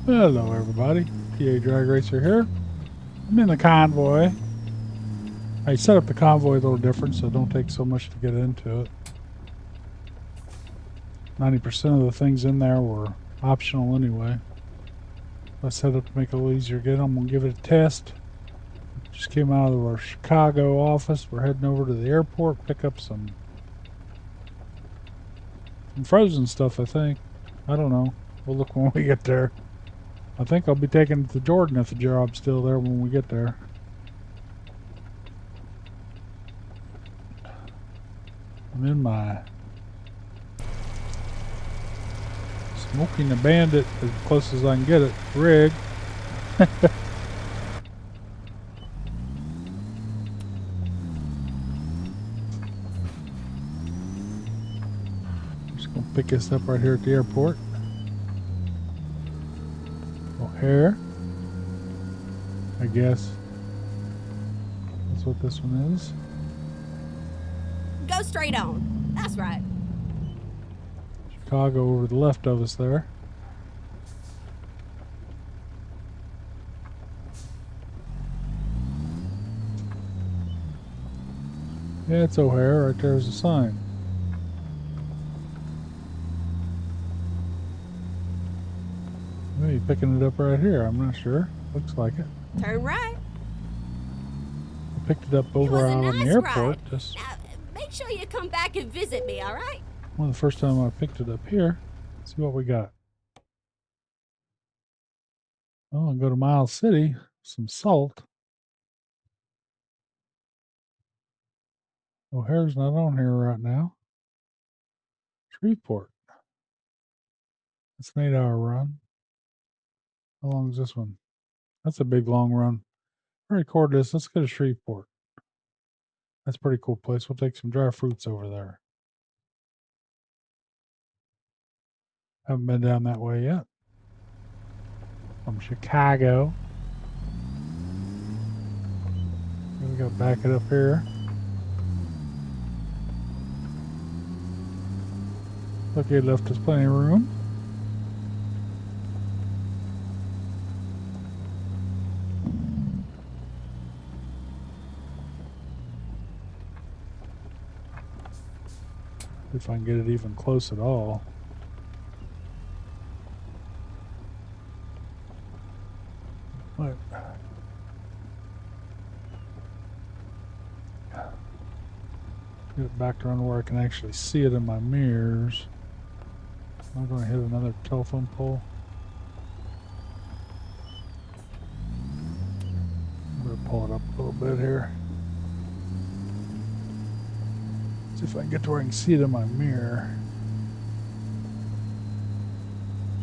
Hello everybody, PA TrakRacer here. I'm in the convoy. I set up the convoy a little different so it don't take so much to get into it. 90% of the things in there were optional anyway. I set up to make it a little easier to get. I'm going to give it a test. Just came out of our Chicago office. We're heading over to the airport, pick up some frozen stuff, I think. I don't know. We'll look when we get there. I think I'll be taking it to Jordan if the job's still there when we get there. I'm in my Smoking the Bandit as close as I can get it rig. Just gonna pick this up right here at the airport. O'Hare, I guess that's what this one is. Go straight on. That's right. Chicago over the left of us there. Yeah, it's O'Hare. Right there's the sign. Maybe picking it up right here. I'm not sure. Looks like it. Turn right. I picked it up over out on the airport. Just now, make sure you come back and visit me, all right? Well, the first time I picked it up here. Let's see what we got. Oh, I'll go to Miles City. Some salt. O'Hare's not on here right now. Shreveport. It's an 8-hour run. How long is this one? That's a big long run. I'll record this. Let's go to Shreveport. That's a pretty cool place. We'll take some dry fruits over there. Haven't been down that way yet. From Chicago. We gotta back it up here. Look, it left us plenty of room. If I can get it even close at all. Right. Get it back around where I can actually see it in my mirrors. I'm going to hit another telephone pole. I'm going to pull it up a little bit here. See if I can get to where I can see it in my mirror.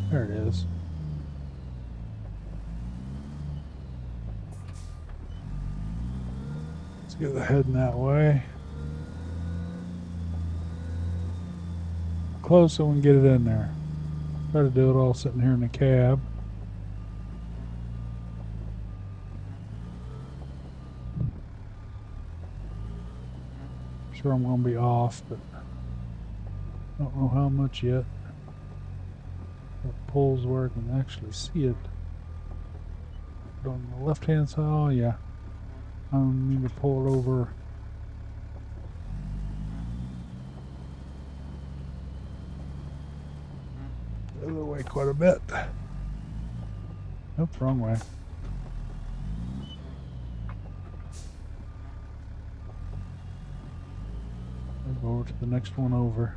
There it is. Let's get it heading that way. Close so we can get it in there. Try to do it all sitting here in the cab. Sure I'm going to be off, but I don't know how much yet. That pulls where I can actually see it. But on the left hand side, oh yeah. I need to pull it over. The other way quite a bit. Nope, wrong way. I'll go over to the next one over.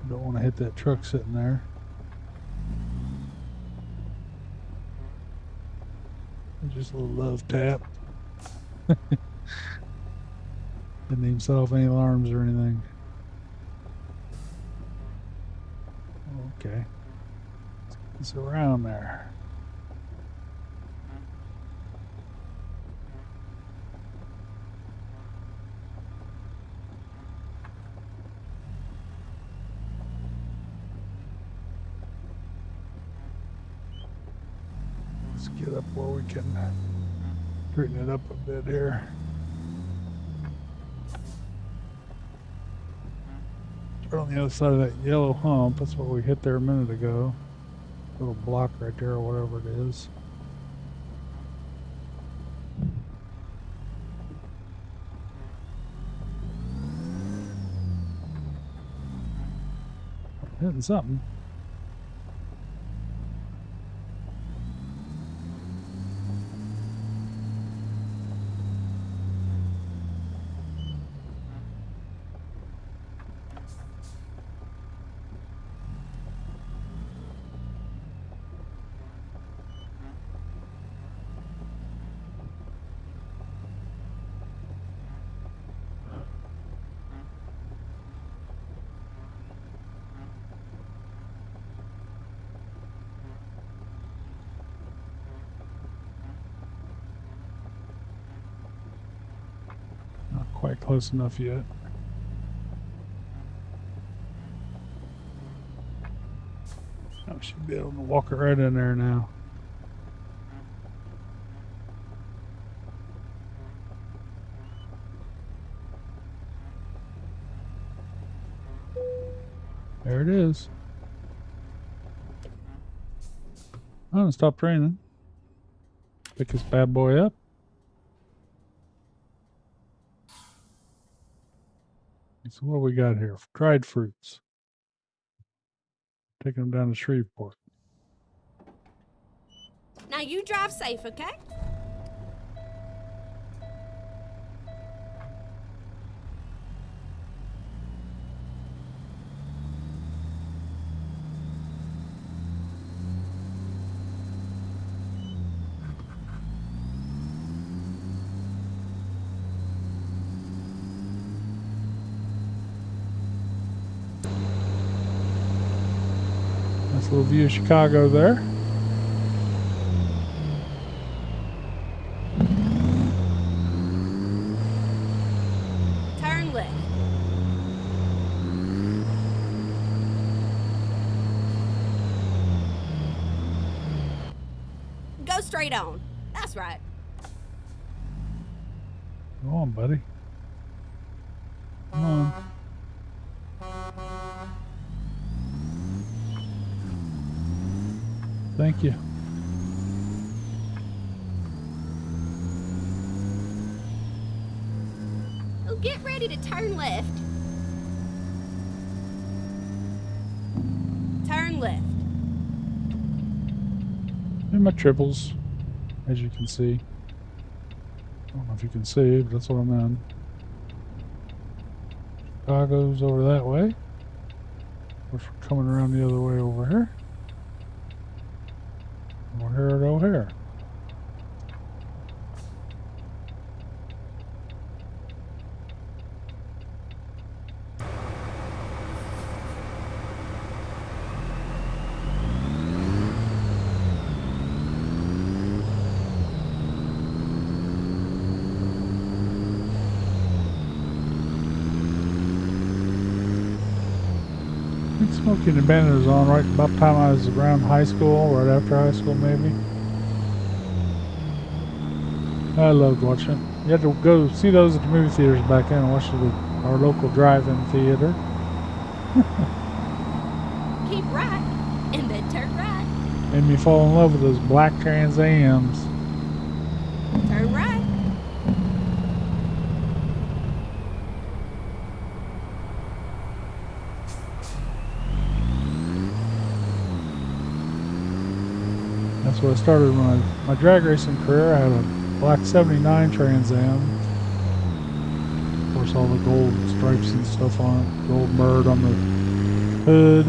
Don't want to hit that truck sitting there. Just a little love tap. Didn't even set off any alarms or anything. Okay. It's around there. get up where we can straighten it up a bit here. Start on the other side of that yellow hump. That's what we hit there a minute ago. Little block right there, or whatever it is. Hitting something. Not quite close enough yet. I should be able to walk it right in there now. There it is. Oh, it stopped raining. Pick this bad boy up. So what we got here? Dried fruits. Taking them down to Shreveport. Now you drive safe, okay? Nice little view of Chicago there. Turn left. Go straight on. That's right. Come on, buddy. Come on. Thank you. Oh, get ready to turn left. Turn left. And my triples, as you can see. I don't know if you can see, but that's what I'm in. Chicago's over that way. Of course, we're coming around the other way over here. Over here and over here. I think Smokey and the Bandit was on right about the time I was around high school, right after high school maybe. I loved watching it. You had to go see those at the movie theaters back then and watch it at our local drive-in theater. Keep right, and then turn right. Made me fall in love with those black Trans Ams. Turn right. That's what I started my drag racing career. I had a black 79 Trans Am. Of course, all the gold stripes and stuff on it. Gold bird on the hood.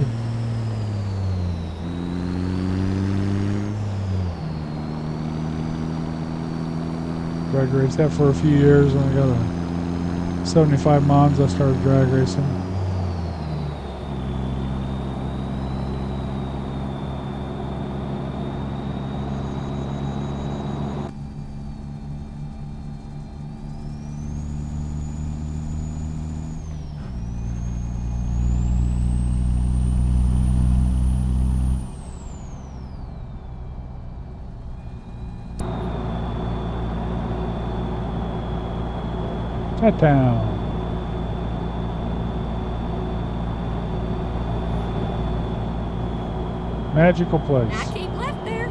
Drag raced that for a few years. When I got a 75 Mons, I started drag racing. Cat Town. Magical place. Now keep left there.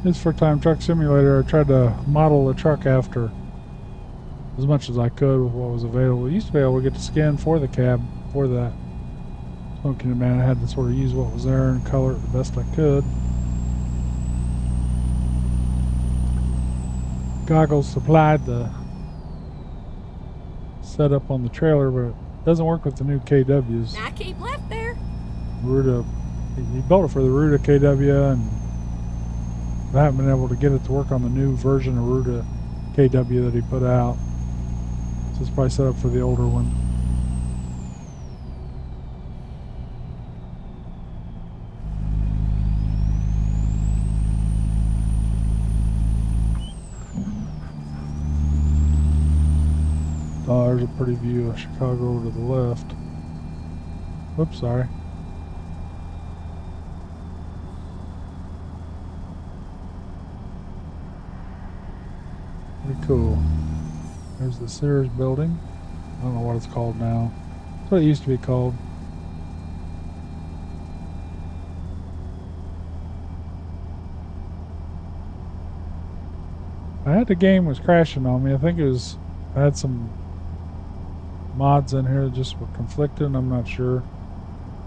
This for Time Truck Simulator, I tried to model the truck after as much as I could with what was available. I used to be able to get the skin for the cab for that smoking man. I had to sort of use what was there and color it the best I could. Goggles supplied the setup on the trailer, but it doesn't work with the new KWs. Now keep left there. Ruta, he built it for the Ruta KW, and I haven't been able to get it to work on the new version of Ruta KW that he put out. So it's probably set up for the older one. Oh, there's a pretty view of Chicago to the left. Whoops, sorry. Pretty cool. There's the Sears building. I don't know what it's called now. That's what it used to be called. I had the game was crashing on me. I think it was, I had some mods in here that just were conflicting. I'm not sure.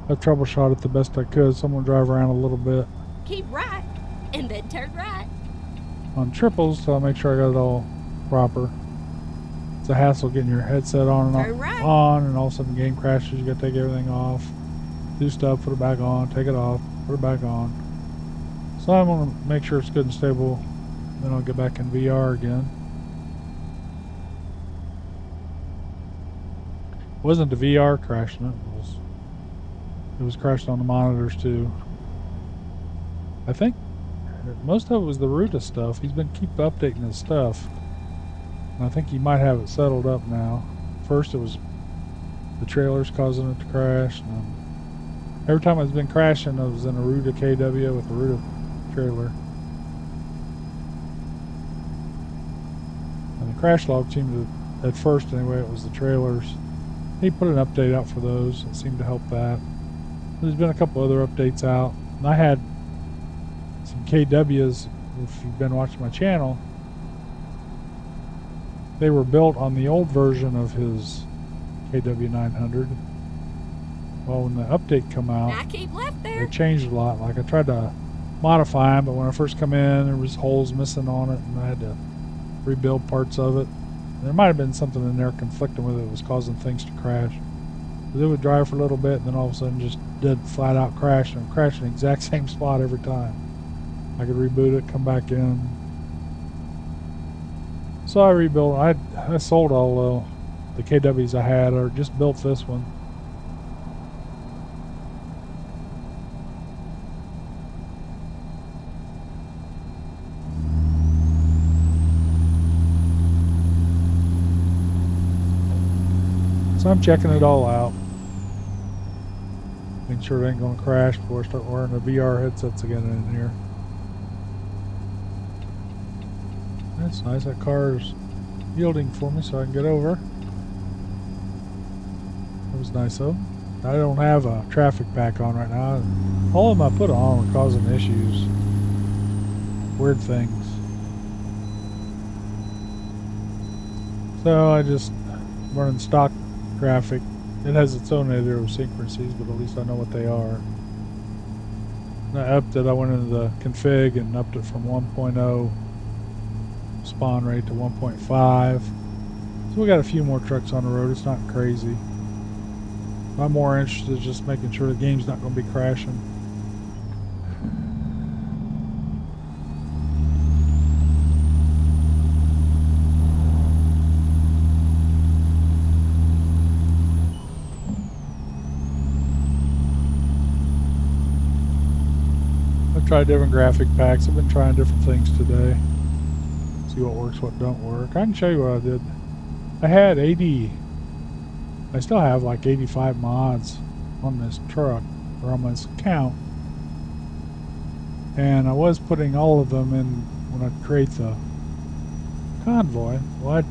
I troubleshot it the best I could. Someone drive around a little bit. Keep right and then turn right. On triples, so I'll make sure I got it all proper. It's a hassle getting your headset on and Turn right. on, and all of a sudden the game crashes. You gotta take everything off, do stuff, put it back on, take it off, put it back on. So I'm gonna make sure it's good and stable. Then I'll get back in VR again. It wasn't the VR crashing it. It was crashed on the monitors too. I think most of it was the Ruta stuff. He's been keep updating his stuff. And I think he might have it settled up now. First it was the trailers causing it to crash. And every time it's been crashing, it was in a Ruta KW with a Ruta trailer. And the crash log seemed to, at first anyway, it was the trailers. He put an update out for those. It seemed to help that. There's been a couple other updates out. And I had some KWs, if you've been watching my channel. They were built on the old version of his KW900. Well, when the update come out, Now keep left there. they changed a lot. Like I tried to modify them, but when I first come in, there was holes missing on it, and I had to rebuild parts of it. There might have been something in there conflicting with it that was causing things to crash. But it would drive for a little bit, and then all of a sudden just did flat out crash, and crash in the exact same spot every time. I could reboot it, come back in. So I rebuilt. I sold all the KWs I had, or just built this one. So I'm checking it all out. Making sure it ain't going to crash before I start wearing the VR headsets again in here. That's nice. That car's yielding for me so I can get over. That was nice though. I don't have a traffic pack on right now. All of them I put on were causing issues. Weird things. So I just running stock graphic. It has its own idiosyncrasies, but at least I know what they are. And I upped it. I went into the config and upped it from 1.0 spawn rate to 1.5. So we got a few more trucks on the road. It's not crazy. I'm more interested in just making sure the game's not going to be crashing. Try different graphic packs. I've been trying different things today. See what works, what don't work. I can show you what I did. I had 80, I still have like 85 mods on this truck, or on this account. And I was putting all of them in when I create the convoy. Well,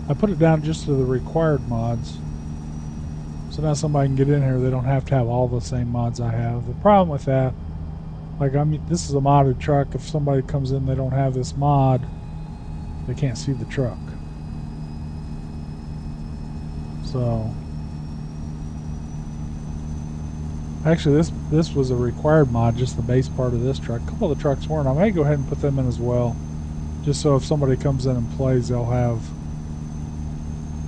I put it down just to the required mods. So now somebody can get in here, they don't have to have all the same mods I have. The problem with that, like this is a modded truck. If somebody comes in, they don't have this mod, they can't see the truck. So actually this was a required mod, just the base part of this truck. A couple of the trucks weren't. I may go ahead and put them in as well, just so if somebody comes in and plays, they'll have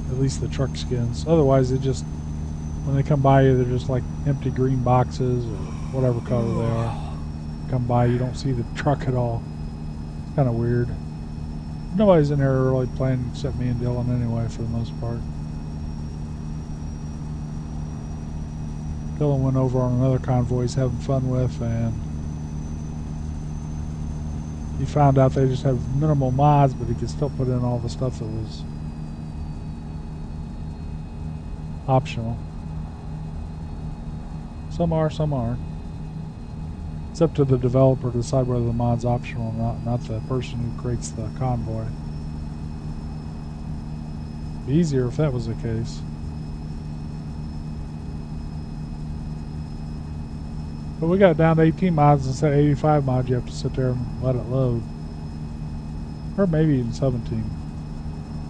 at least the truck skins. Otherwise, they just, when they come by you, they're just like empty green boxes or whatever color they are. Come by, you don't see the truck at all. It's kind of weird. Nobody's in here really playing except me and Dylan anyway, for the most part. Dylan went over on another convoy he's having fun with, and he found out they just have minimal mods, but he could still put in all the stuff that was optional. Some are, some aren't. It's up to the developer to decide whether the mod's optional or not the person who creates the convoy. It'd be easier if that was the case. But we got down to 18 mods instead of 85 mods. You have to sit there and let it load. Or maybe even 17.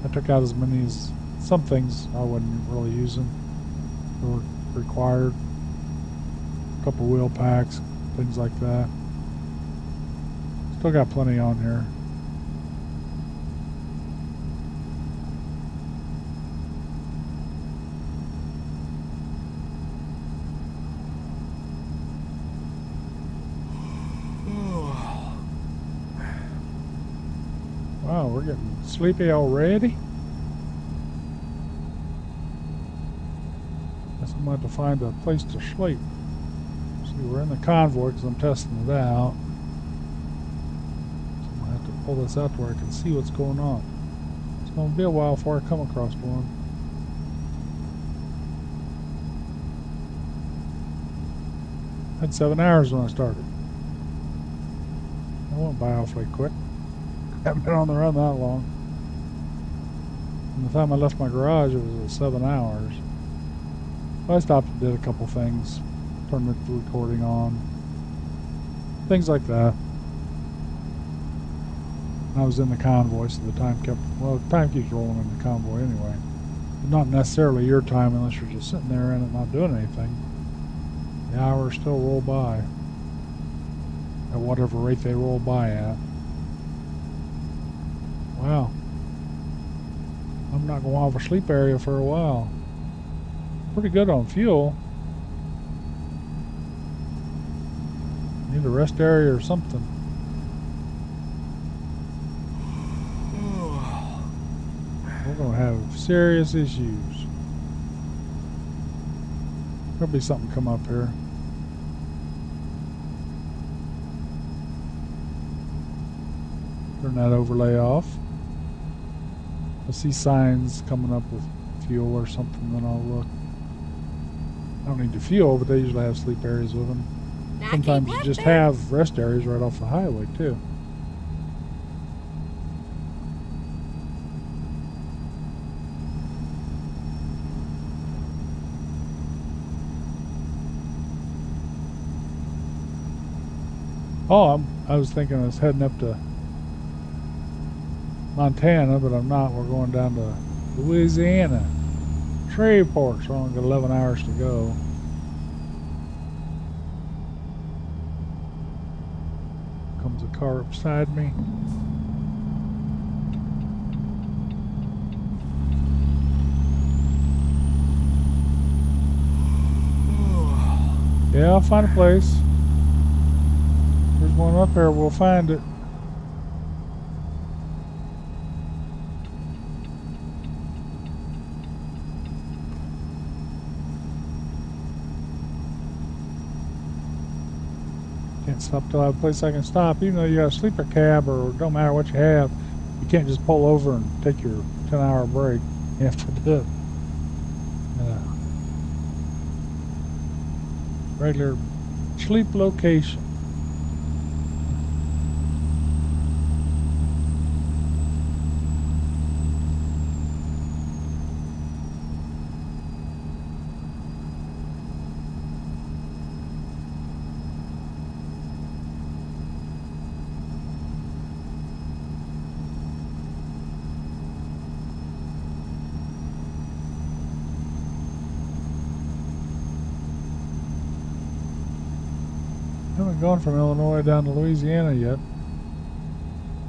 I took out as many as, some things I wasn't really using. They were required. A couple wheel packs, things like that. Still got plenty on here. Wow, we're getting sleepy already? Guess I'm going to have to find a place to sleep. See, we're in the convoy because I'm testing it out. So I'm going to have to pull this out to where I can see what's going on. It's going to be a while before I come across one. I had 7 hours when I started. I went by awfully quick. Haven't been on the run that long. From the time I left my garage, it was 7 hours. I stopped and did a couple things. Turned the recording on. Things like that. I was in the convoy, so the time kept, well, the time keeps rolling in the convoy anyway. But not necessarily your time unless you're just sitting there in it not doing anything. The hours still roll by. At whatever rate they roll by at. Wow. I'm not going to have a sleep area for a while. Pretty good on fuel. Need a rest area or something. We're going to have serious issues. There'll be something come up here. Turn that overlay off. I see signs coming up with fuel or something, then I'll look. I don't need the fuel, but they usually have sleep areas with them. Sometimes you just have rest areas right off the highway, too. Oh, I was thinking I was heading up to Montana, but I'm not. We're going down to Louisiana. Shreveport, so I only got 11 hours to go. Comes a car up beside me. Yeah, I'll find a place. There's one up there, we'll find it. Can't stop till I have a place I can stop. Even though you got a sleeper cab or don't matter what you have, you can't just pull over and take your 10-hour break. You have to do it. Regular sleep location. Haven't gone from Illinois down to Louisiana yet.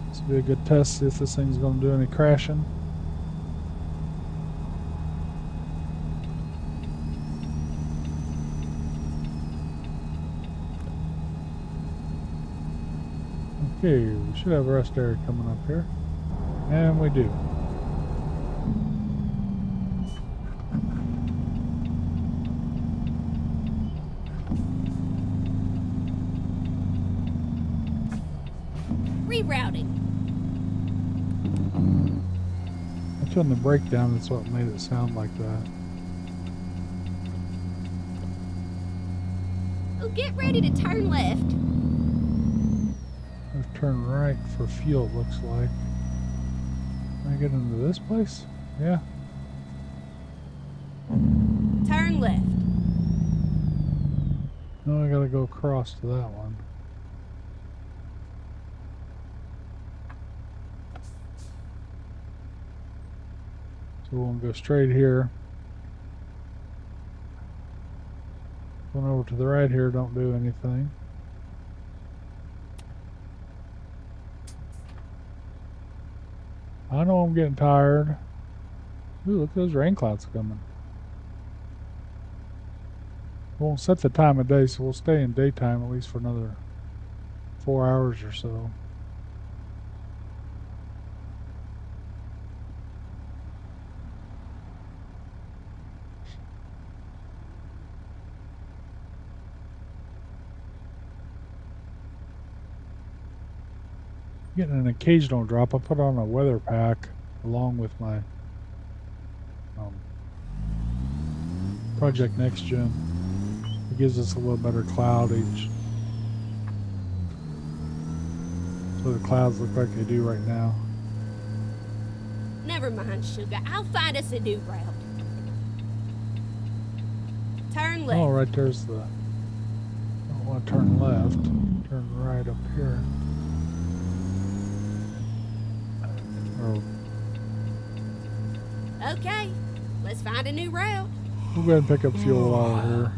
This will be a good test, see if this thing's going to do any crashing. Okay, we should have a rest area coming up here. And we do. Rerouting. I turned the brake down, that's what made it sound like that. Oh, get ready to turn left. I've turned right for fuel, it looks like. Can I get into this place? Yeah. Turn left. No, I gotta go across to that one. So we'll go straight here. Going over to the right here, don't do anything. I know I'm getting tired. Ooh, look at those rain clouds coming. Won't set the time of day, so we'll stay in daytime at least for another 4 hours or so. Getting an occasional drop. I put on a weather pack along with my Project Next Gen. It gives us a little better cloudage. So the clouds look like they do right now. Never mind, sugar. I'll find us a new route. Turn left. Oh, right there's the... I don't want to turn left. Turn right up here. Oh. Okay, let's find a new route. We'll go ahead and pick up fuel while we're here.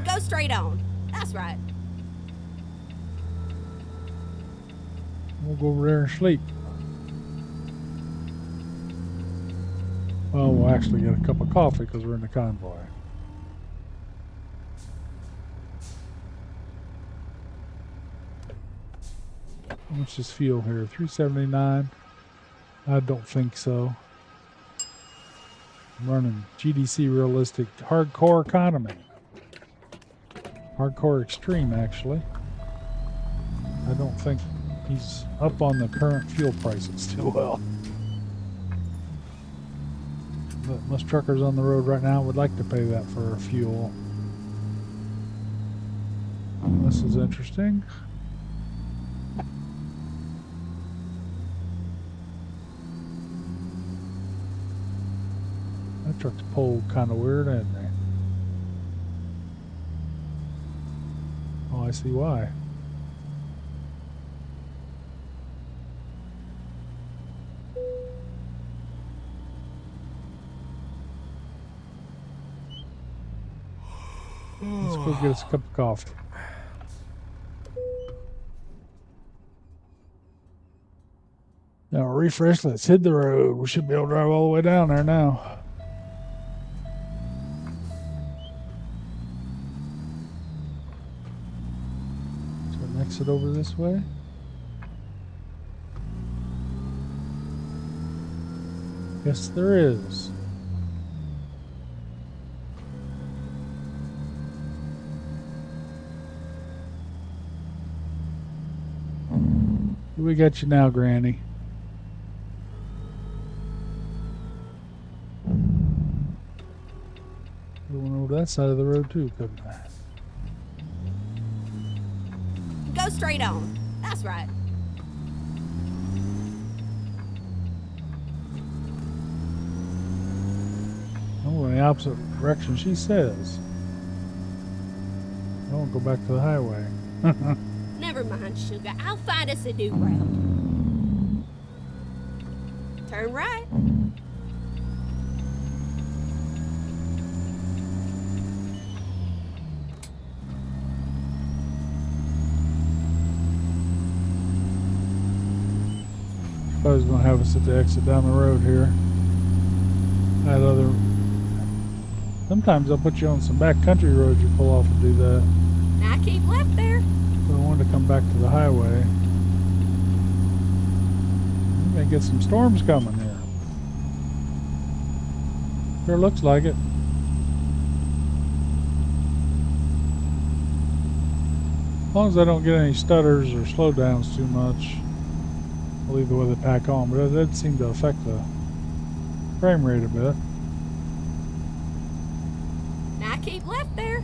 Go straight on. That's right. We'll go over there and sleep. Well, we'll actually get a cup of coffee because we're in the convoy. How much is fuel here? 379. I don't think so. I'm running GDC Realistic Hardcore Economy. Hardcore Extreme, actually. I don't think he's up on the current fuel prices too well. But most truckers on the road right now would like to pay that for fuel. This is interesting. That truck's pulled kind of weird, isn't it? Oh, I see why. Let's go get us a cup of coffee. Now refresh, let's hit the road. We should be able to drive all the way down there now. Is there an exit over this way? Yes, there is. We got you now, Granny. We went over that side of the road too, couldn't I? Go straight on. That's right. Oh, in the opposite direction she says. I won't go back to the highway. Never mind, sugar. I'll find us a new route. Turn right. I was going to have us at the exit down the road here. Sometimes they'll put you on some back country roads you pull off and do that. Now keep left there. So I wanted to come back to the highway. We may get some storms coming here. Sure looks like it. As long as I don't get any stutters or slowdowns too much, I'll leave the weather pack on, but it did seem to affect the frame rate a bit. Now keep left there.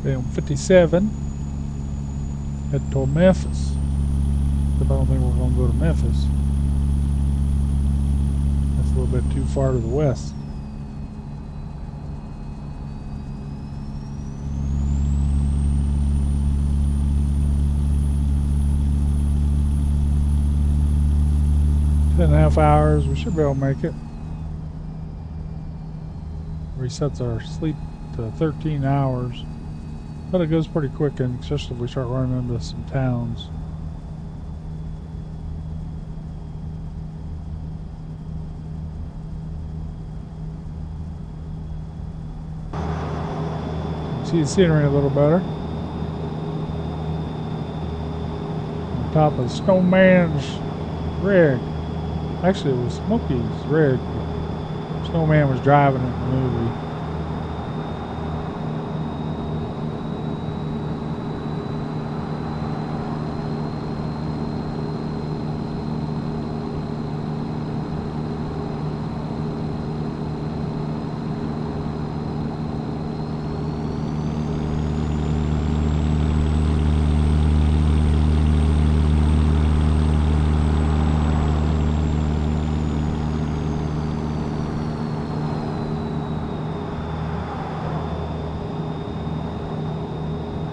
Okay, on 57, head toward Memphis. But I don't think we're going to go to Memphis. That's a little bit too far to the west. Ten and a half hours, we should be able to make it. Resets our sleep to 13 hours. But it goes pretty quick, and especially if we start running into some towns. See the scenery a little better. On top of Snowman's rig. Actually, it was Smokey's rig. Snowman was driving it in the movie.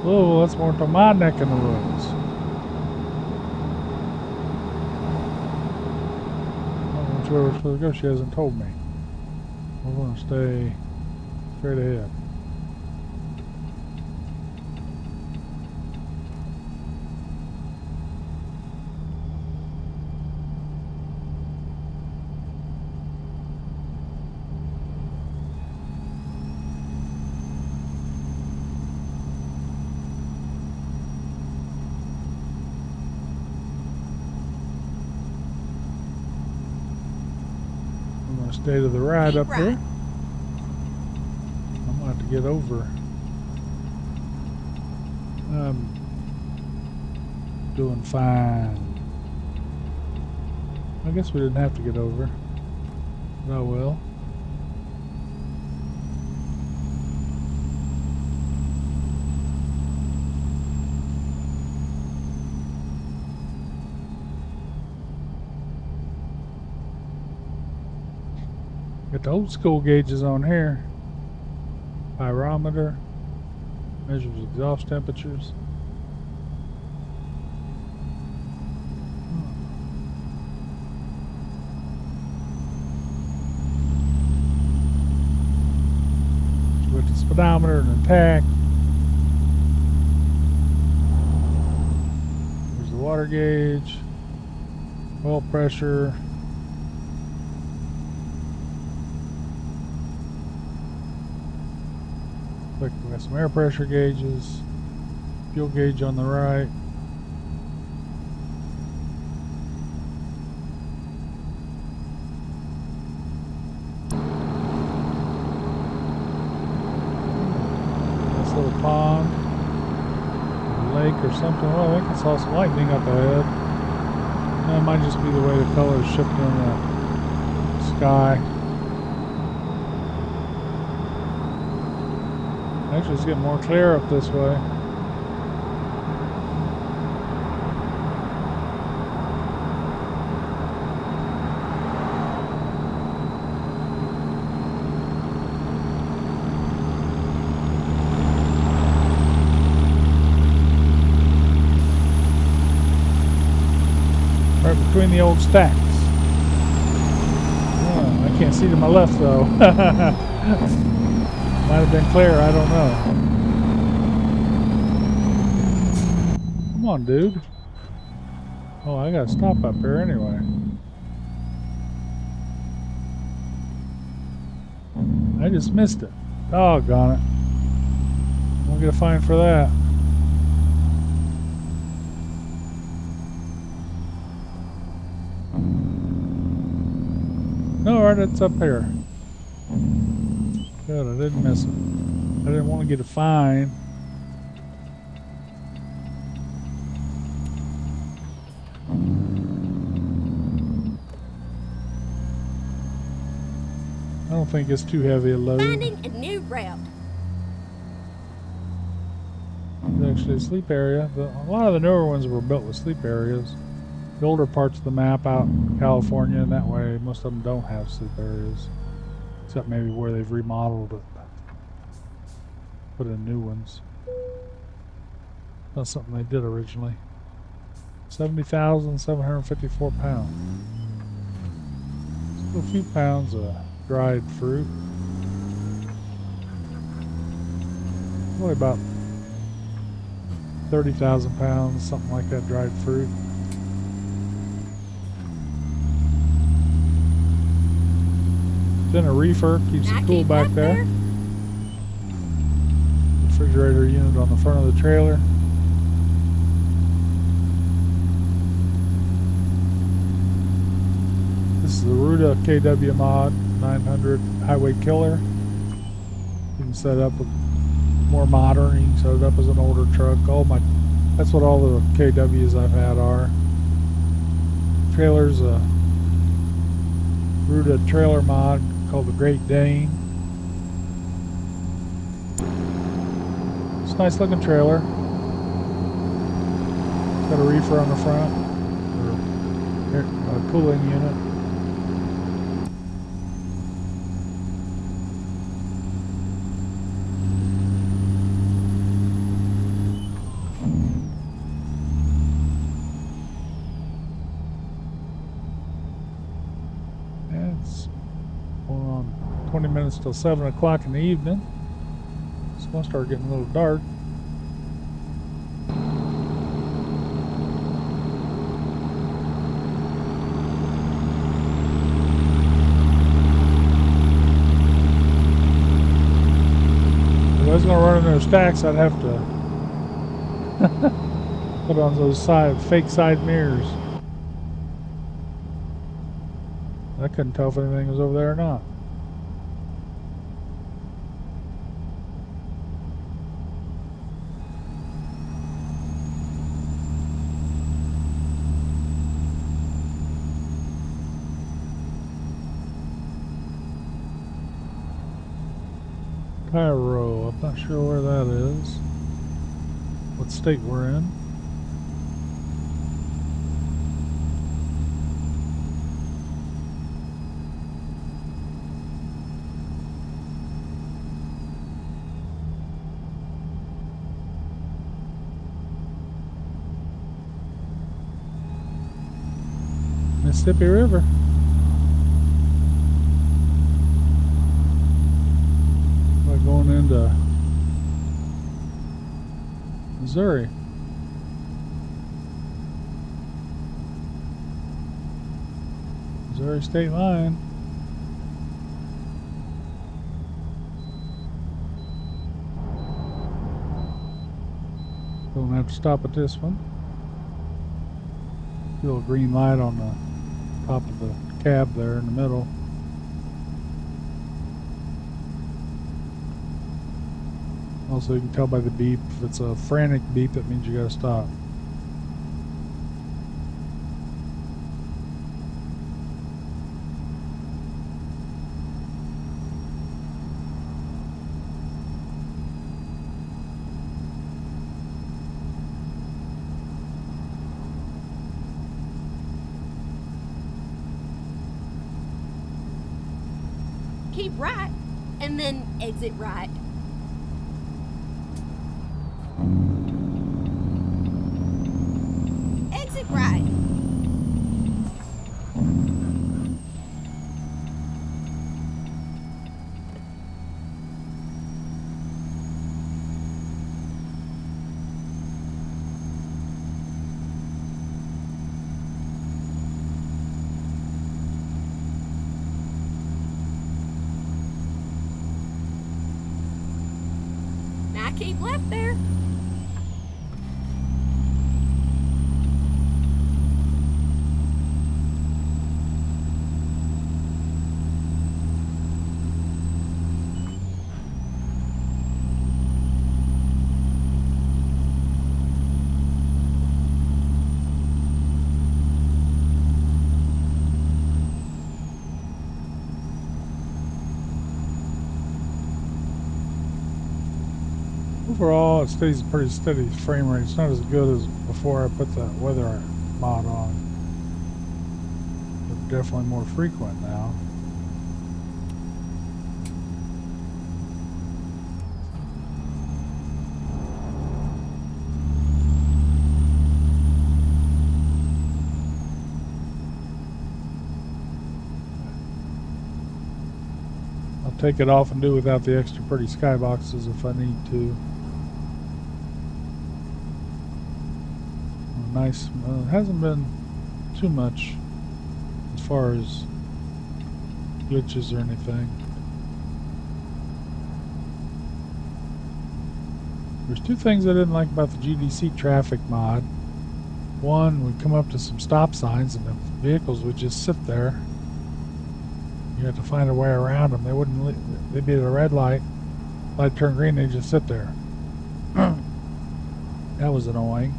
Oh, let's more to my neck in the woods. I don't know which way we're supposed to go. She hasn't told me. We're going to stay straight ahead. Stay to the right up here. I'm going to have to get over. I'm doing fine. I guess we didn't have to get over. But I will. Got the old school gauges on here. Pyrometer. Measures exhaust temperatures. With the speedometer and attack. There's the water gauge. Oil pressure. We got some air pressure gauges, fuel gauge on the right. or something. Oh, I think I saw some lightning up ahead. That might just be the way the colors shift in the sky. Actually, it's getting more clear up this way. Right between the old stacks. Oh, I can't see to my left though. Might have been clear, I don't know. Come on, dude. Oh, I gotta stop up here anyway. I just missed it. Doggone it. We'll get a fine for that. No, right, it's up here. Good, I didn't miss it. I didn't want to get a fine. I don't think it's too heavy a load. Finding a new route. It's actually a sleep area. A lot of the newer ones were built with sleep areas. The older parts of the map out in California, and that way most of them don't have sleep areas. Except maybe where they've remodeled it. Put in new ones. That's something they did originally. 70,754 pounds. So a few pounds of dried fruit. Probably about 30,000 pounds, something like that, dried fruit. Then a reefer, keeps it cool back there. Refrigerator unit on the front of the trailer. This is the Ruda KW Mod 900 Highway Killer. You can set it up with more modern. You can set it up as an older truck. That's what all the KWs I've had are. Trailer's a Ruda trailer mod called the Great Dane. It's a nice looking trailer. It's got a reefer on the front, or a cooling unit. It's going on 20 minutes till 7 o'clock in the evening. It's going to start getting a little dark. If I was going to run in those stacks, I'd have to put on those fake side mirrors. I couldn't tell if anything was over there or not. Cairo, I'm not sure where that is. What state we're in. Mississippi River. We're going into Missouri. Missouri state line. Don't have to stop at this one. Little green light on the top of the cab there in the middle. Also, you can tell by the beep. If it's a frantic beep, that means you gotta stop. Keep right, and then exit right. Exit right. Now keep left there. Overall, it stays a pretty steady frame rate. It's not as good as before I put that weather mod on. They're definitely more frequent now. I'll take it off and do without the extra pretty skyboxes if I need to. Nice. It hasn't been too much as far as glitches or anything. There's two things I didn't like about the GDC traffic mod. One, we'd come up to some stop signs and the vehicles would just sit there. You had to find a way around them. They wouldn't. They'd be at a red light. Light turned green. They'd just sit there. That was annoying.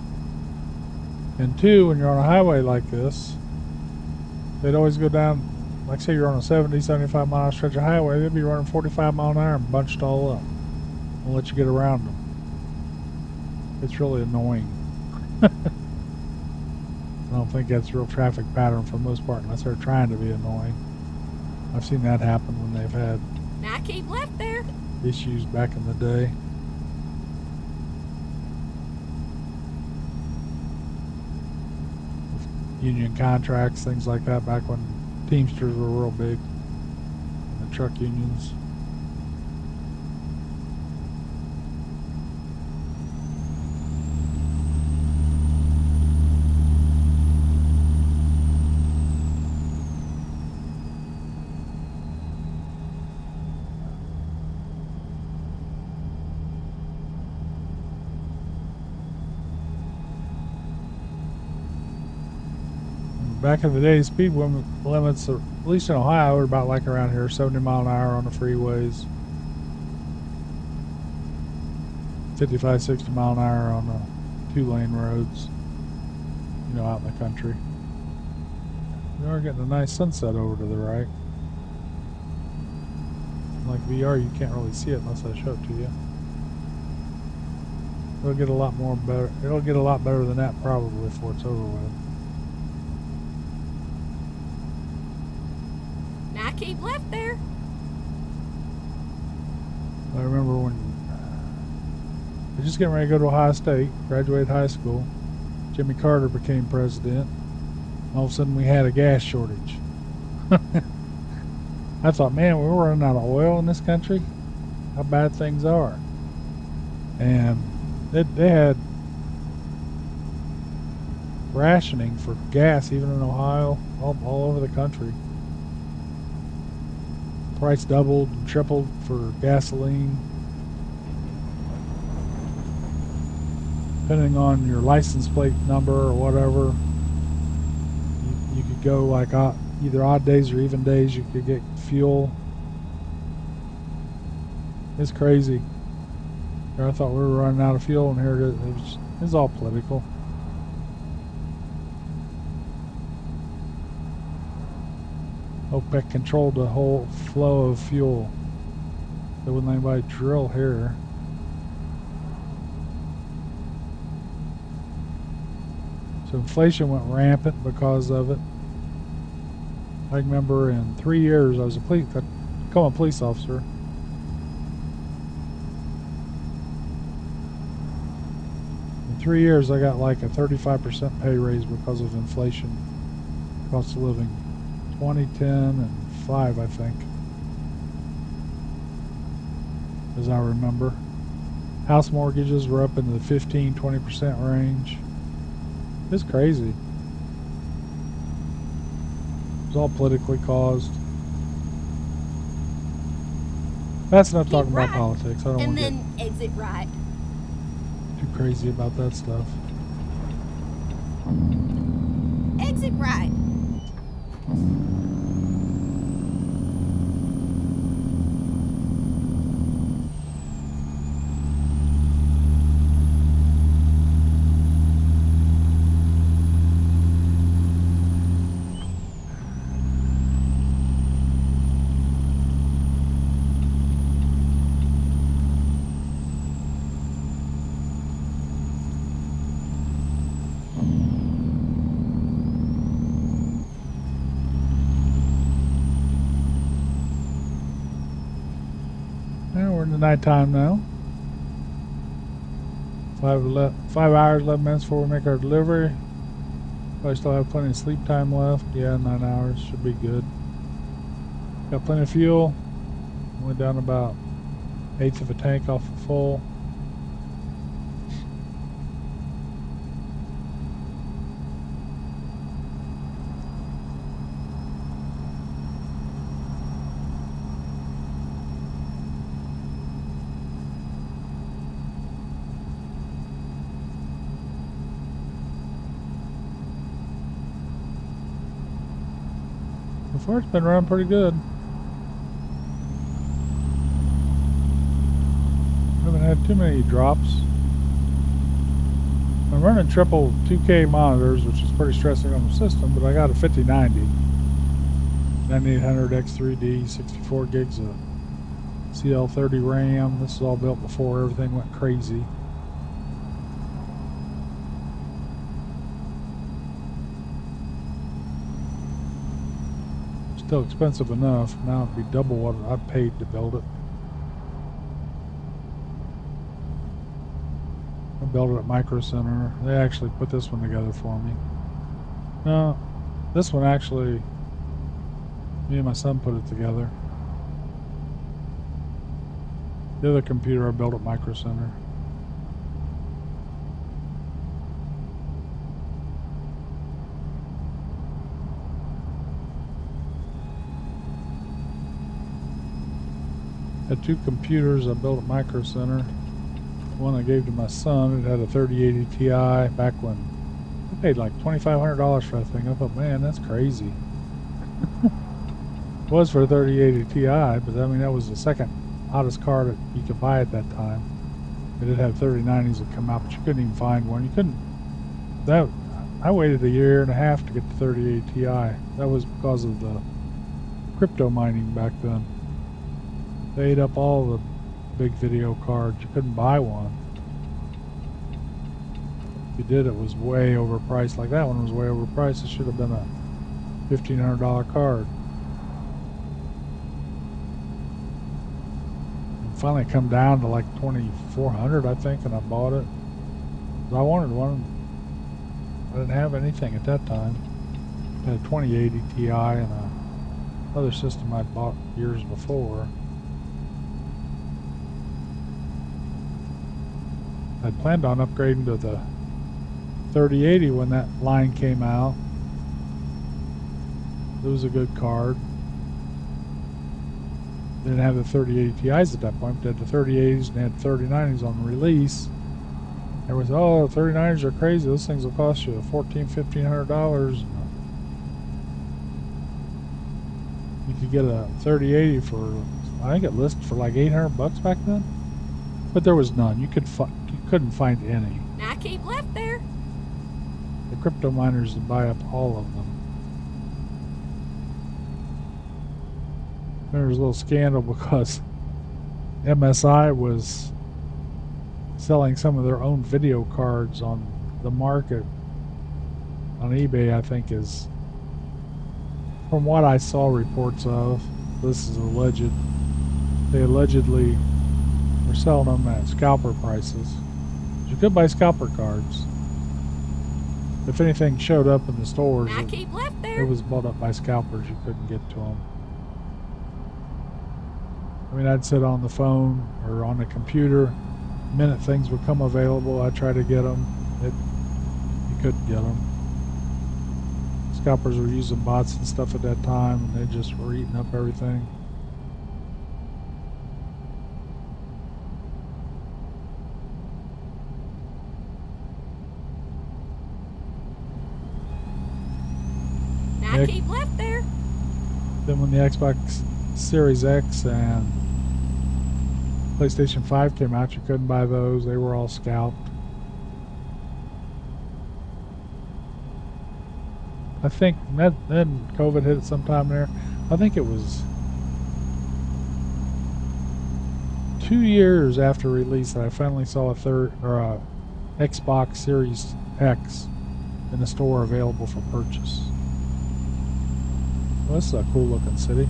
And two, when you're on a highway like this, they'd always go down, like say you're on a 70, 75 mile stretch of highway, they'd be running 45 mile an hour and bunched all up. Won't let you get around them. It's really annoying. I don't think that's a real traffic pattern for the most part, unless they're trying to be annoying. I've seen that happen when they've had Now keep left there. issues back in the day. Union contracts, things like that, back when Teamsters were real big in the truck unions. Back in the day, speed limits, at least in Ohio, were about like around here, 70 mile an hour on the freeways, 55, 60 mile an hour on the 2-lane roads, you know, out in the country. We are getting a nice sunset over to the right. Like VR, you can't really see it unless I show it to you. It'll get a lot more better. It'll get a lot better than that probably before it's over with. Now keep left there. I remember when I was just getting ready to go to Ohio State, graduated high school. Jimmy Carter became president. All of a sudden we had a gas shortage. I thought, man, we're running out of oil in this country. How bad things are. And they had rationing for gas even in Ohio, all over the country. Price doubled and tripled for gasoline. Depending on your license plate number or whatever, you could go like either odd days or even days. You could get fuel. It's crazy. I thought we were running out of fuel, and here it is. It's all political. OPEC controlled the whole flow of fuel. They wouldn't let anybody drill here. So inflation went rampant because of it. I remember in 3 years I was become a police officer. In 3 years I got like a 35% pay raise because of inflation. Cost of living. 2010 and 5, I think, as I remember. House mortgages were up in the 15-20% range. It's crazy. It was all politically caused. That's enough talking about politics. I don't want to get exit right. too crazy about that stuff. Exit right. We're in the nighttime now. 5 hours, 11 minutes before we make our delivery. Probably still have plenty of sleep time left. Yeah, 9 hours should be good. Got plenty of fuel. Went down about 1/8 of a tank off of full. So far it's been running pretty good. Haven't had too many drops. I'm running triple 2K monitors, which is pretty stressing on the system, but I got a 5090. 9800 X3D, 64 gigs of CL30 RAM. This is all built before everything went crazy. Still expensive enough. Now it'd be double what I paid to build it. I built it at Micro Center. They actually put this one together for me. No, this one actually, me and my son put it together. The other computer I built at Micro Center. Had 2 computers I built at Micro Center. One I gave to my son. It had a 3080 Ti back when I paid like $2,500 for that thing. I thought, man, that's crazy. It was for a 3080 Ti, but I mean that was the second hottest card that you could buy at that time. It did have 3090s that come out, but you couldn't even find one. You couldn't. That I waited 1.5 years to get the 3080 Ti. That was because of the crypto mining back then. They ate up all the big video cards. You couldn't buy one. If you did, it was way overpriced. Like that one was way overpriced. It should have been a $1,500 card. And finally come down to like $2,400, I think, and I bought it. I wanted one. I didn't have anything at that time. I had a 2080 Ti and another system I'd bought years before. I planned on upgrading to the 3080 when that line came out. It was a good card. They didn't have the 3080 Ti's at that point, but they had the 3080s and they had 3090s on release. Everyone said, oh, 3090s are crazy. Those things will cost you $1,400–$1,500. You could get a 3080 for, I think it listed for like $800 back then. But there was none. You couldn't find any. Now keep left there. The crypto miners would buy up all of them. There was a little scandal because MSI was selling some of their own video cards on the market on eBay, I think, is, from what I saw reports of, this is alleged, they allegedly were selling them at scalper prices. You could buy scalper cards. If anything showed up in the stores, Now keep left there. it was bought up by scalpers. You couldn't get to them. I mean, I'd sit on the phone or on the computer. The minute things would come available, I'd try to get them. You couldn't get them. Scalpers were using bots and stuff at that time, and they just were eating up everything. Now keep left there. Then when the Xbox Series X and PlayStation 5 came out, you couldn't buy those. They were all scalped. I think then COVID hit sometime there. I think it was 2 years after release that I finally saw a Xbox Series X in the store available for purchase. Well, this is a cool looking city.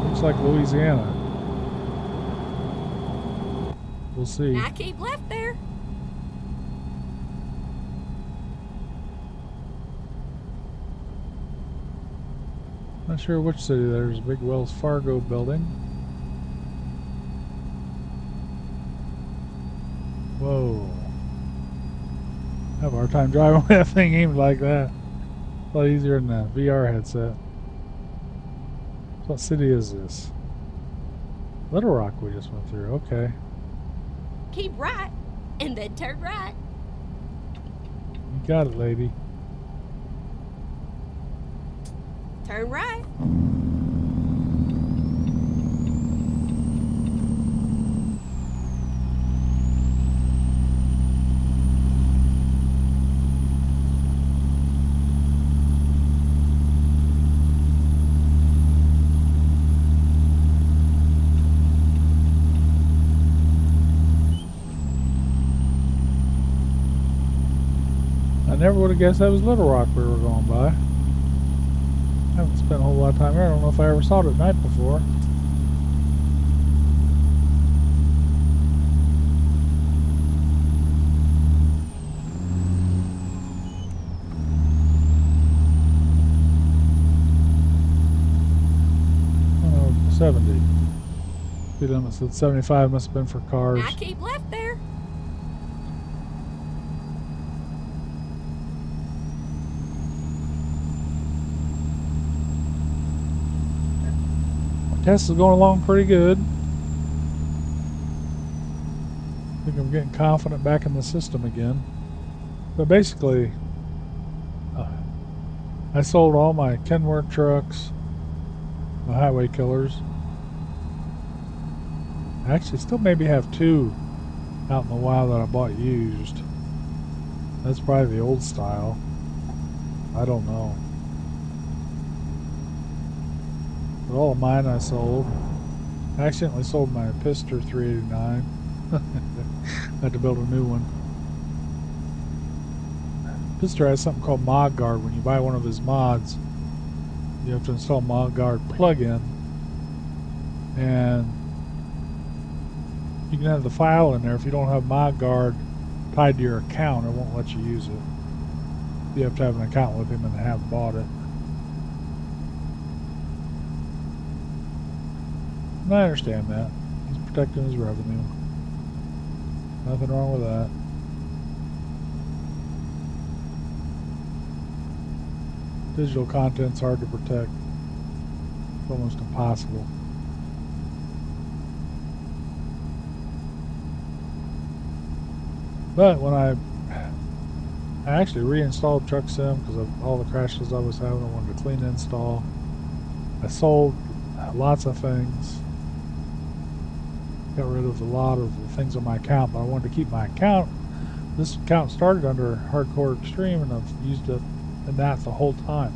Looks like Louisiana. We'll see. Now keep left there. Not sure which city. There's a big Wells Fargo building. Whoa. I have a hard time driving with that thing aimed like that. A lot easier than the VR headset. What city is this? Little Rock we just went through. Okay. Keep right, and then turn right. You got it, lady. Turn right. I never would have guessed that was Little Rock we were going by. I haven't spent a whole lot of time there. I don't know if I ever saw it at night before. Oh, 70. Speed limit said 75. Must have been for cars. Now keep left there. Test is going along pretty good. I think I'm getting confident back in the system again. But basically, I sold all my Kenworth trucks, my highway killers. I actually still maybe have 2 out in the wild that I bought used. That's probably the old style. I don't know. But all of mine I sold. I accidentally sold my Pister 389. I had to build a new one. Pister has something called ModGuard. When you buy one of his mods, you have to install ModGuard plugin, and you can have the file in there. If you don't have ModGuard tied to your account, it won't let you use it. You have to have an account with him and have bought it. And I understand that. He's protecting his revenue. Nothing wrong with that. Digital content's hard to protect. It's almost impossible. But when I I actually reinstalled Truck Sim because of all the crashes I was having. I wanted to clean install. I sold lots of things. Got rid of a lot of the things on my account, but I wanted to keep my account. This account started under Hardcore Extreme, and I've used it in that the whole time.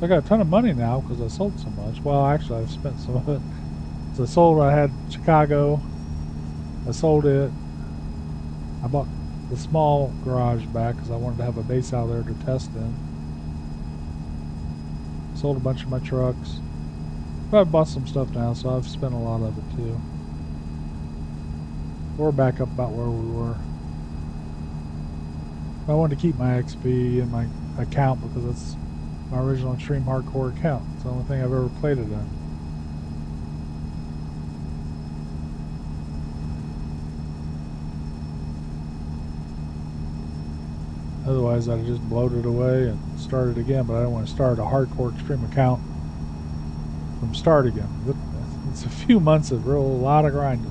I got a ton of money now because I sold so much. Well, actually, I've spent some of it. So I sold. I had Chicago. I sold it. I bought the small garage back because I wanted to have a base out there to test in. Sold a bunch of my trucks. But I've bought some stuff now, so I've spent a lot of it too. We're back up about where we were. I wanted to keep my XP in my account because it's my original Extreme Hardcore account. It's the only thing I've ever played it in. Otherwise, I'd just bloat it away and start it again, but I don't want to start a Hardcore Extreme account from start again. It's a few months of a lot of grinding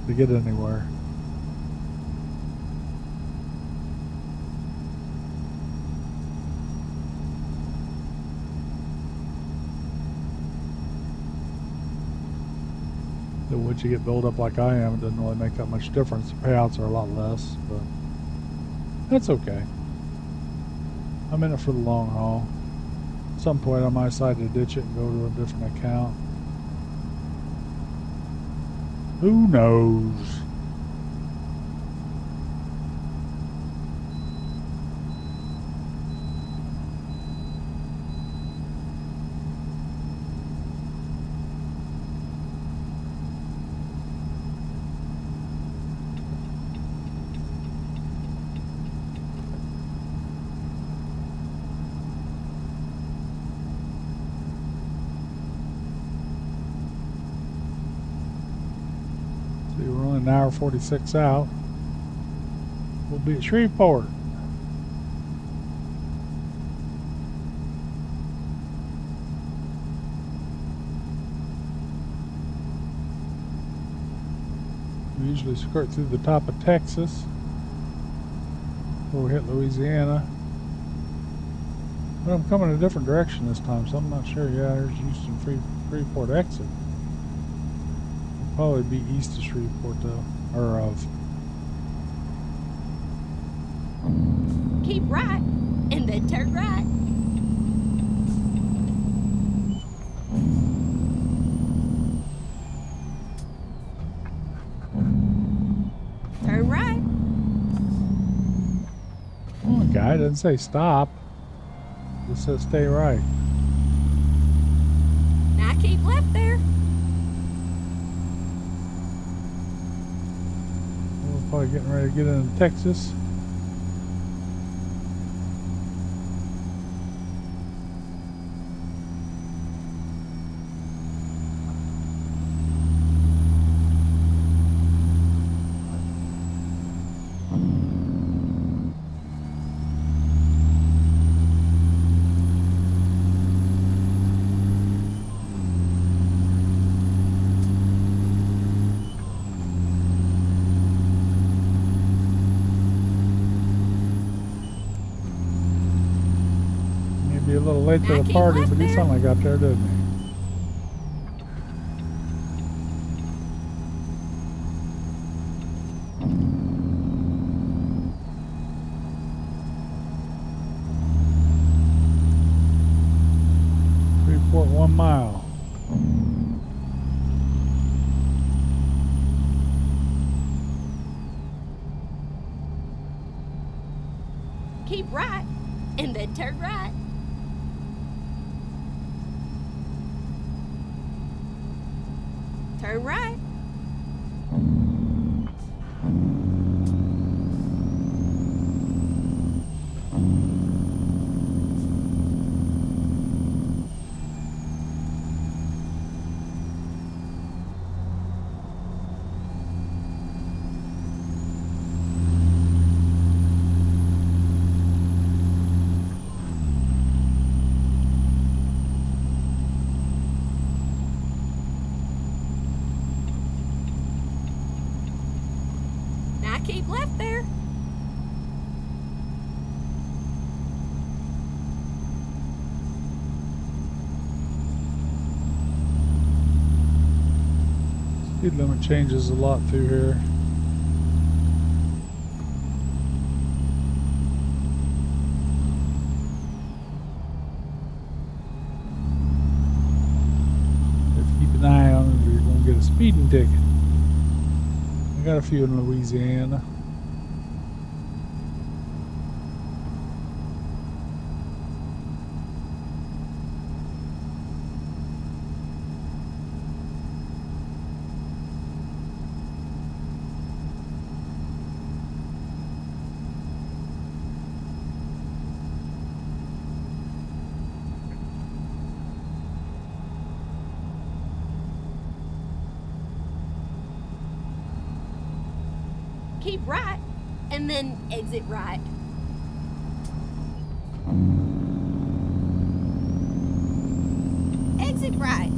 to get anywhere. So once you get built up like I am, it doesn't really make that much difference. The payouts are a lot less, but that's okay. I'm in it for the long haul. At some point I might decide to ditch it and go to a different account. Who knows? An hour 46 out. We'll be at Shreveport. We usually skirt through the top of Texas before we hit Louisiana. But I'm coming a different direction this time, so I'm not sure. Yeah, there's Houston Freeport exit. Probably be east of Shreveport though, or of. Keep right, and then turn right. Turn right. Oh, the guy didn't say stop. Just said stay right. Now keep left there. Probably getting ready to get into Texas. A little late to the party, but he sounded like out there, didn't he? Shreveport 1 mile. Keep right, and then turn right. Turn right. Keep left there. Speed limit changes a lot through here. Keep an eye on it or you're going to get a speeding ticket. I got a few in Louisiana. Keep right, and then exit right. Exit right.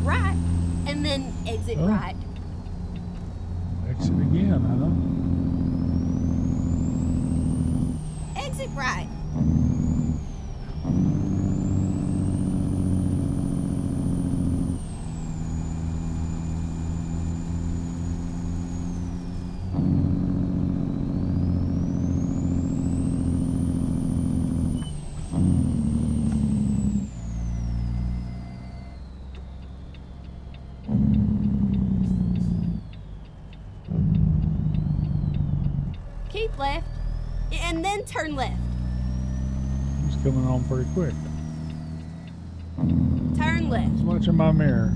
Right, and then exit right. Exit again, huh? Exit right. Keep left, and then turn left. He's coming on pretty quick. Turn left. He's watching my mirror.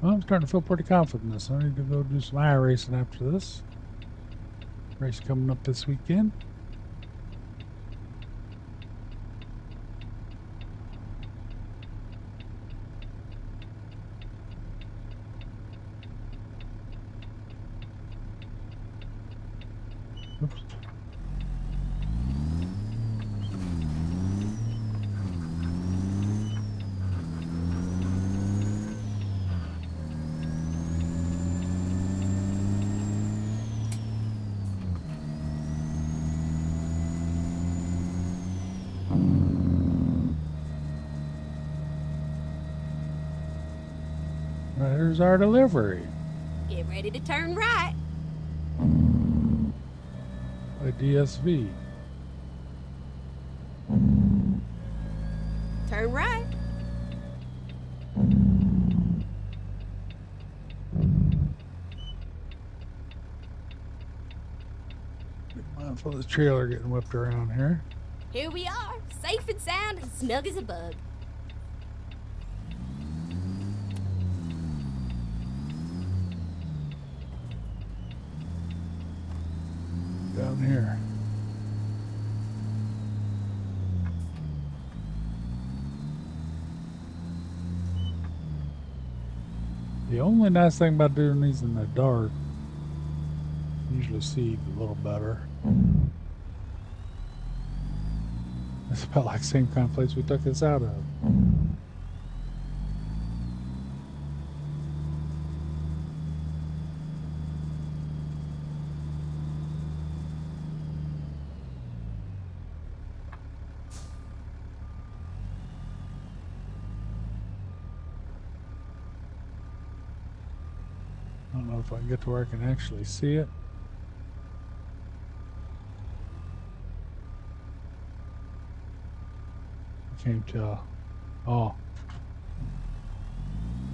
Well, I'm starting to feel pretty confident in this. I need to go do some iRacing after this. Race coming up this weekend. Oops. There's our delivery. Get ready to turn right. A DSV. Turn right. Be mindful of the trailer getting whipped around here. Here we are, safe and sound and snug as a bug. Down here. The only nice thing about doing these in the dark, you usually see a little better. It's about like the same kind of place we took this out of. I don't know if I can get to where I can actually see it. I can't tell. Oh.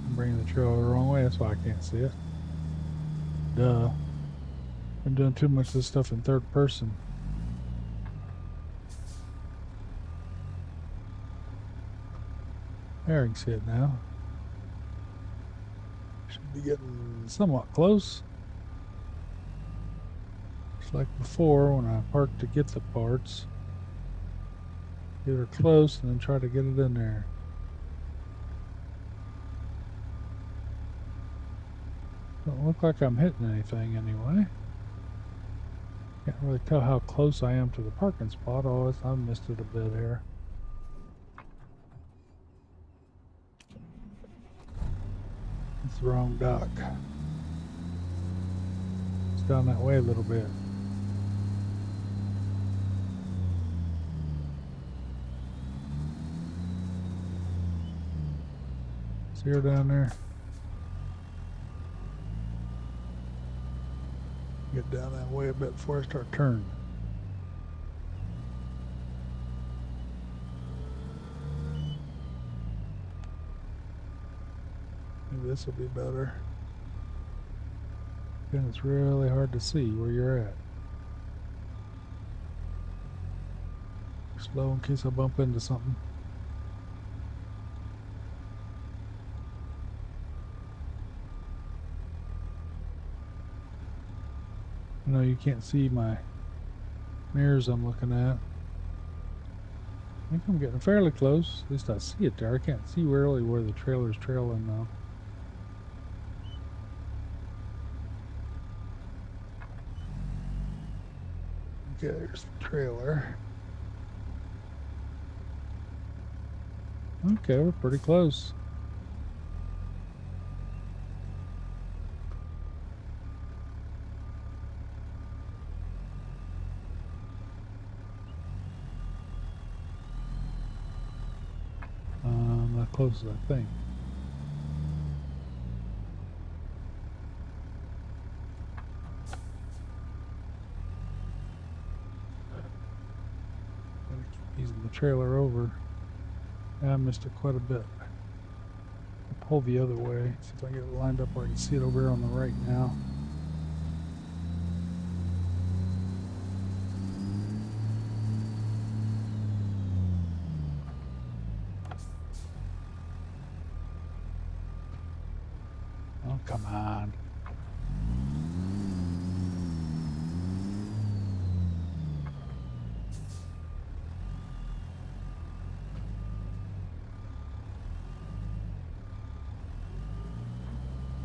I'm bringing the trailer the wrong way, that's why I can't see it. Duh. I'm doing too much of this stuff in third person. There, you can see it now. Should be getting somewhat close. Just like before when I parked to get the parts. Get her close and then try to get it in there. Don't look like I'm hitting anything anyway. Can't really tell how close I am to the parking spot. Oh, I missed it a bit here. It's the wrong dock. It's down that way a little bit. See her down there? Get down that way a bit before I start turning. Maybe this will be better. Then it's really hard to see where you're at. Slow in case I bump into something. I know you can't see my mirrors I'm looking at. I think I'm getting fairly close. At least I see it there. I can't see really where the trailer's trailing though. Okay, there's the trailer. Okay, we're pretty close. Not close as I think. Gotta keep easing the trailer over. Yeah, I missed it quite a bit. I'll pull the other way, see if I can get it lined up where I can see it over here on the right now. Oh, come on.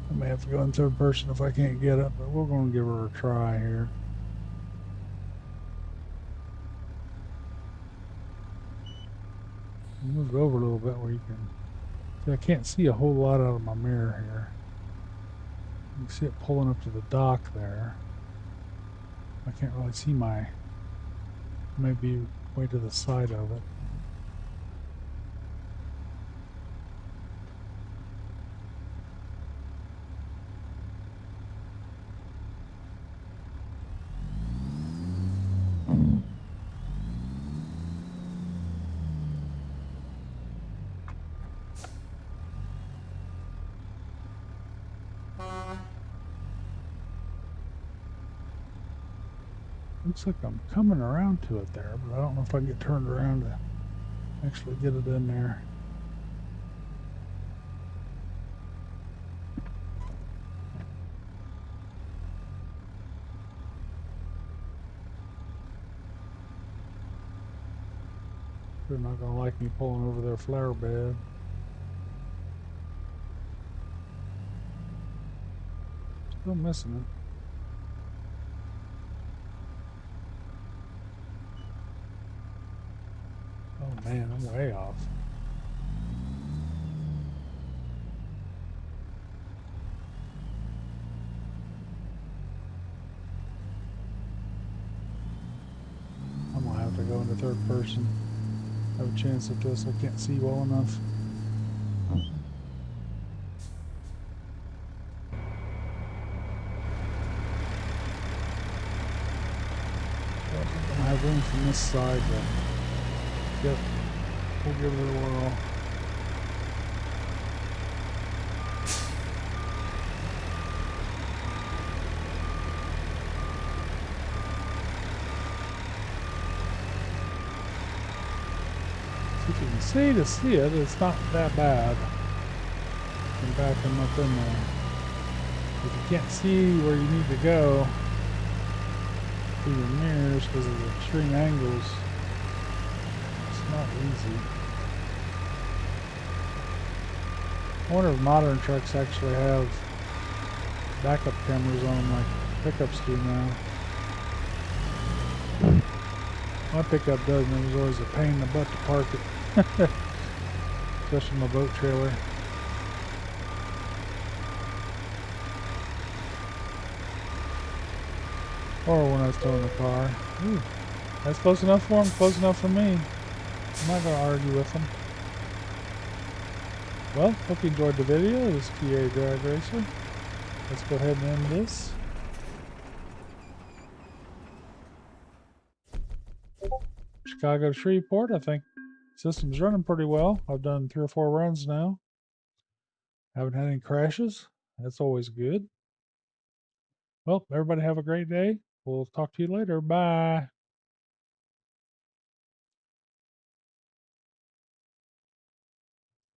I may have to go in third person if I can't get it, but we're going to give her a try here. Move it over a little bit where you can see. I can't see a whole lot out of my mirror here. You can see it pulling up to the dock there. I can't really see my, maybe way to the side of it. Looks like I'm coming around to it there, but I don't know if I can get turned around to actually get it in there. They're not going to like me pulling over their flower bed. Still missing it. Oh man, I'm way off. I'm gonna have to go into third person. Have a chance at this. I can't see well enough. I don't have room from this side though. Yep, we'll give it a whirl. can see to see it, it's not that bad. I'm backing up in there. If you can't see where you need to go through your mirrors because of the extreme angles, it's not easy. I wonder if modern trucks actually have backup cameras on them like pickups do now. My pickup doesn't. It was always a pain in the butt to park it. Especially my boat trailer. Or when I was towing the car. Ooh, that's close enough for him, close enough for me. I'm not going to argue with him. Well, hope you enjoyed the video. This is TA Drag Racer. Let's go ahead and end this. Chicago to Shreveport, I think system's running pretty well. I've done 3 or 4 runs now. Haven't had any crashes. That's always good. Well, everybody have a great day. We'll talk to you later. Bye.